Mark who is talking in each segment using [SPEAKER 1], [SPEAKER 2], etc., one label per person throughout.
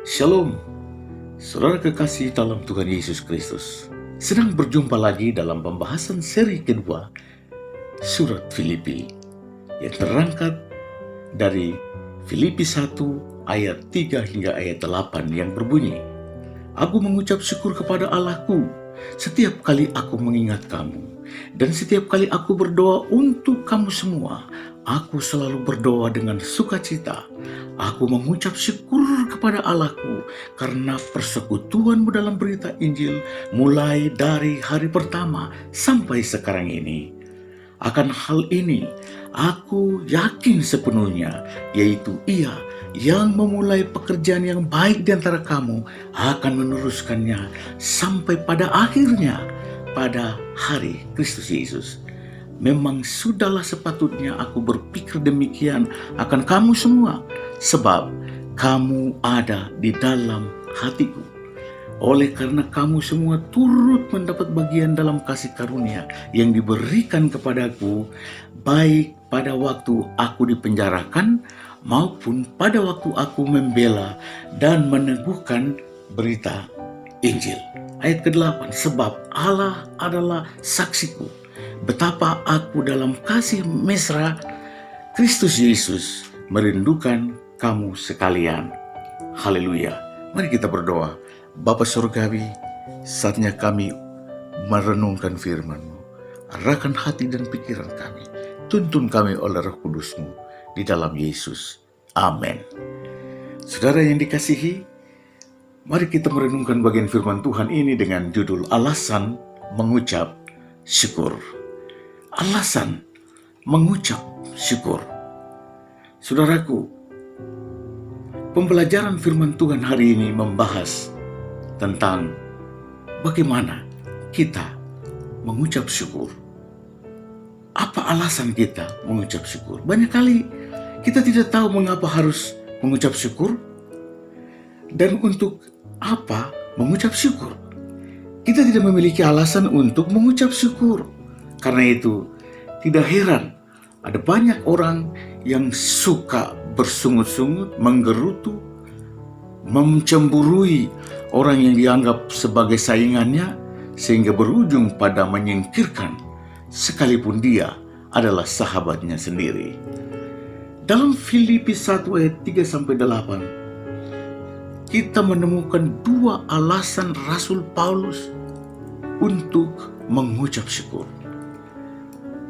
[SPEAKER 1] Shalom, saudara kekasih dalam Tuhan Yesus Kristus. Sedang berjumpa lagi dalam pembahasan seri kedua surat Filipi yang terangkat dari Filipi 1 ayat 3 hingga ayat 8 yang berbunyi, "Aku mengucap syukur kepada Allahku setiap kali aku mengingat kamu, dan setiap kali aku berdoa untuk kamu semua. Aku selalu berdoa dengan sukacita. Aku mengucap syukur kepada Allahku karena persekutuanmu dalam berita Injil mulai dari hari pertama sampai sekarang ini. Akan hal ini, aku yakin sepenuhnya, yaitu Ia yang memulai pekerjaan yang baik di antara kamu akan meneruskannya sampai pada akhirnya pada hari Kristus Yesus. Memang sudahlah sepatutnya aku berpikir demikian akan kamu semua, sebab kamu ada di dalam hatiku. Oleh karena kamu semua turut mendapat bagian dalam kasih karunia yang diberikan kepadaku, baik pada waktu aku dipenjarakan maupun pada waktu aku membela dan meneguhkan berita Injil." Ayat ke-8, "Sebab Allah adalah saksiku, betapa aku dalam kasih mesra Kristus Yesus merindukan kamu sekalian." Haleluya. Mari kita berdoa. Bapa Surgawi, saatnya kami merenungkan firman-Mu. Arahkan hati dan pikiran kami. Tuntun kami oleh Roh Kudus-Mu di dalam Yesus. Amin. Saudara yang dikasihi, mari kita merenungkan bagian firman Tuhan ini dengan judul alasan mengucap syukur. Alasan mengucap syukur. Saudaraku, pembelajaran firman Tuhan hari ini membahas tentang bagaimana kita mengucap syukur. Apa alasan kita mengucap syukur? Banyak kali kita tidak tahu mengapa harus mengucap syukur dan untuk apa mengucap syukur. Kita tidak memiliki alasan untuk mengucap syukur. Karena itu, tidak heran ada banyak orang yang suka bersungut-sungut, menggerutu, mencemburui orang yang dianggap sebagai saingannya, sehingga berujung pada menyingkirkan sekalipun dia adalah sahabatnya sendiri. Dalam Filipi 1 ayat 3-8, kita menemukan dua alasan Rasul Paulus untuk mengucap syukur.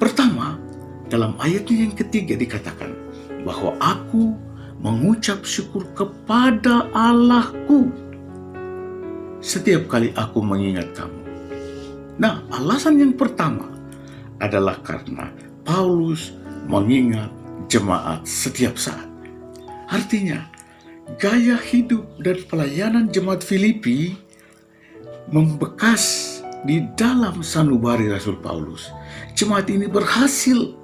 [SPEAKER 1] Pertama, dalam ayatnya yang ketiga dikatakan bahwa aku mengucap syukur kepada Allahku setiap kali aku mengingat kamu. Nah, alasan yang pertama adalah karena Paulus mengingat jemaat setiap saat. Artinya, gaya hidup dan pelayanan jemaat Filipi membekas di dalam sanubari Rasul Paulus. Jemaat ini berhasil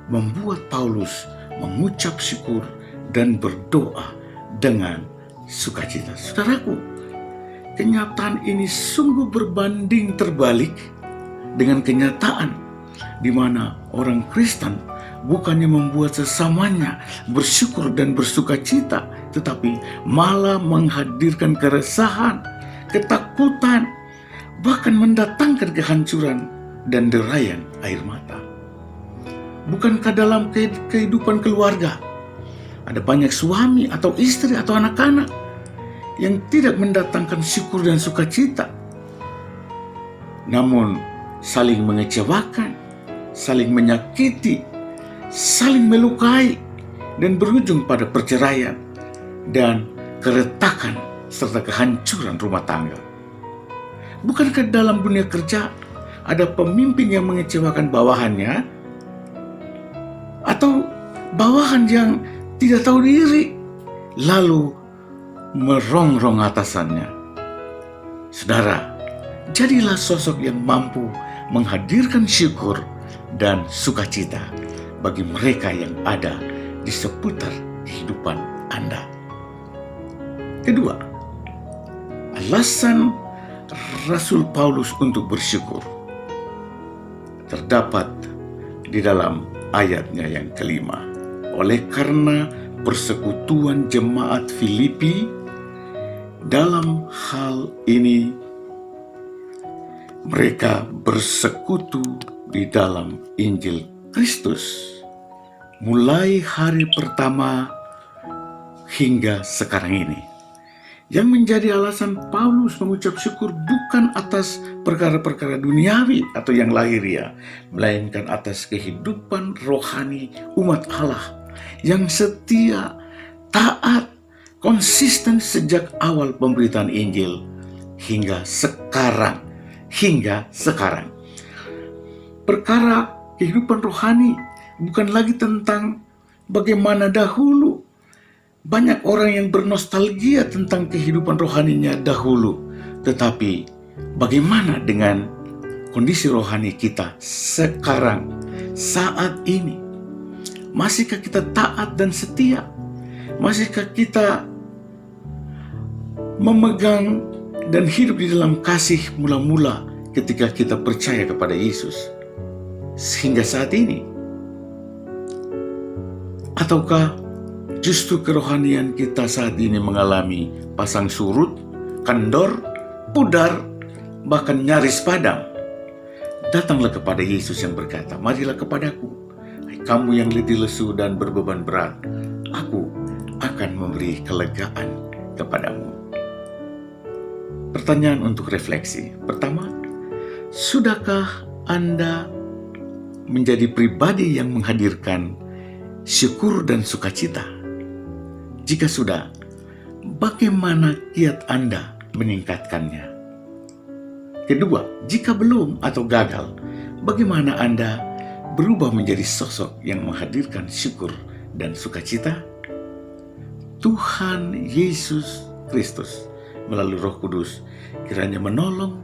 [SPEAKER 1] membuat Paulus mengucap syukur dan berdoa dengan sukacita. Saudaraku, kenyataan ini sungguh berbanding terbalik dengan kenyataan di mana orang Kristen bukannya membuat sesamanya bersyukur dan bersukacita, tetapi malah menghadirkan keresahan, ketakutan, bahkan mendatangkan kehancuran dan derayan air mata. Bukankah dalam kehidupan keluarga ada banyak suami atau istri atau anak-anak yang tidak mendatangkan syukur dan sukacita, namun saling mengecewakan, saling menyakiti, saling melukai, dan berujung pada perceraian dan keretakan serta kehancuran rumah tangga? Bukankah dalam dunia kerja ada pemimpin yang mengecewakan bawahannya, atau bawahan yang tidak tahu diri lalu merongrong atasannya? Saudara, jadilah sosok yang mampu menghadirkan syukur dan sukacita bagi mereka yang ada di seputar kehidupan Anda. Kedua, alasan Rasul Paulus untuk bersyukur terdapat di dalam ayatnya yang kelima. Oleh karena persekutuan jemaat Filipi Dalam hal ini, mereka bersekutu di dalam Injil Kristus, mulai hari pertama hingga sekarang ini. Yang menjadi alasan Paulus mengucap syukur bukan atas perkara-perkara duniawi atau yang lahiriah, melainkan atas kehidupan rohani umat Allah yang setia, taat, konsisten sejak awal pemberitaan Injil hingga sekarang. Perkara kehidupan rohani bukan lagi tentang bagaimana dahulu. Banyak orang yang bernostalgia tentang kehidupan rohaninya dahulu. Tetapi bagaimana dengan kondisi rohani kita sekarang, saat ini? Masihkah kita taat dan setia? Masihkah kita memegang dan hidup di dalam kasih mula-mula ketika kita percaya kepada Yesus sehingga saat ini? Ataukah justru kerohanian kita saat ini mengalami pasang surut, kendor, pudar, bahkan nyaris padam? Datanglah kepada Yesus yang berkata, "Marilah kepadaku, hai kamu yang letih lesu dan berbeban berat, aku akan memberi kelegaan kepadamu." Pertanyaan untuk refleksi. Pertama, sudahkah Anda menjadi pribadi yang menghadirkan syukur dan sukacita? Jika sudah, bagaimana kiat Anda meningkatkannya? Kedua, jika belum atau gagal, bagaimana Anda berubah menjadi sosok yang menghadirkan syukur dan sukacita? Tuhan Yesus Kristus melalui Roh Kudus kiranya menolong,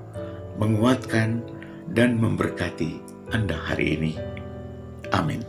[SPEAKER 1] menguatkan, dan memberkati Anda hari ini. Amin.